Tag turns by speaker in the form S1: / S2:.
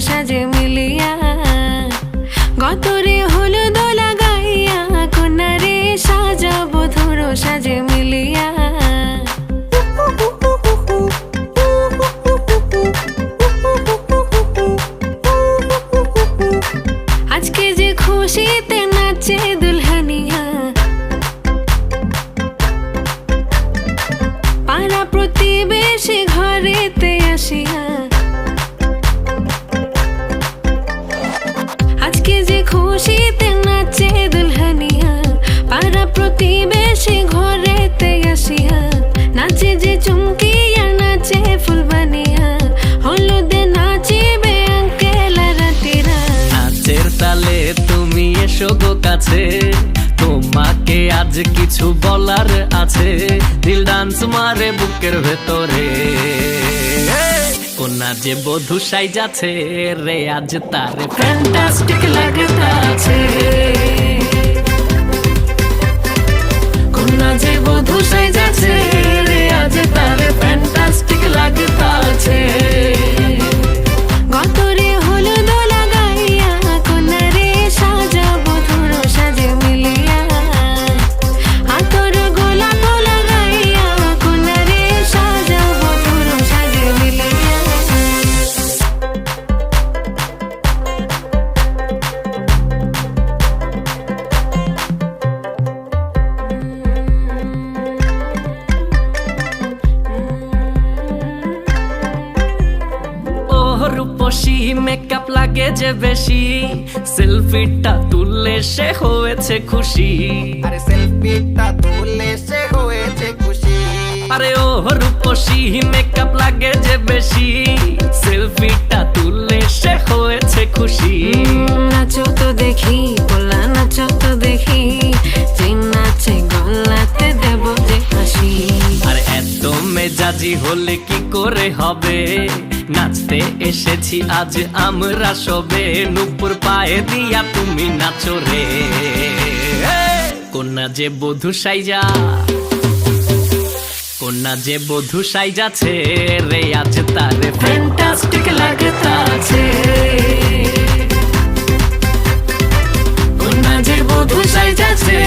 S1: সাজে মিলিয়া গতরে হলুদ লাগাইয়া কন্যারে সাজাবো ধুর সাজে মিলিয়া আজকে যে খুশিতে নাচে দুলহানিয়া পাড়া প্রতিবেশী ঘরেতে আসিয়া আজকে যে খুশিতে নাচে দুলহানিয়া পাড়া প্রতিবেশী ঘরেতে আসিয়া নাচে যে চুমকিয়া নাচে ফুলবানিয়া হলুদে নাচিবে আঙ্কেল রাতিরা
S2: নাচের তালে তুমি এসো গো কাছে তোমাকে আজ কিছু বলার আছে দিল ডান্স মারে বুকের ভেতরে কোনা যে বধূ সাইজাছে রে আজ তারে
S1: ফ্যান্টাস্টিক লাগতাছে কন্যা যে বধূ সাইজাছে রে আজ তারে ফ্যান্টাস্টিক লাগতাছে গতরে হলুদ লাগাইয়া কন্যারে সাজাবো ধুর সাজে মিলিয়া হাতর গোলাপ লাগাইয়া কন্যারে সাজাবো ধুর সাজে মিলিয়া
S2: রূপসী মেকআপ লাগে যে বেশি সেলফিটা তুললে সে হয়েছে খুশি
S3: আরে সেলফিটা তুললে সে হয়েছে খুশি
S2: আরে ও রূপসী মেকআপ লাগে যে বেশি সেলফিটা তুললে সে হয়েছে খুশি
S1: নাচো তো দেখি বলা নাচো তো দেখি যে নাচে গলাতে দেব যে হাসি
S2: আর এত মেজাজি হলে কি করে হবে নাচতে এসেছি আজ আমরা সবে নুপুর পায়ে দিয়া তুমি নাচো রে কন্যা যে বধূ সাইজা কন্যা যে বধূ সাইজাছে রে আজ তারে
S1: ফ্যান্টাস্টিক লাগতাছে কন্যা যে বধূ সাইজাছে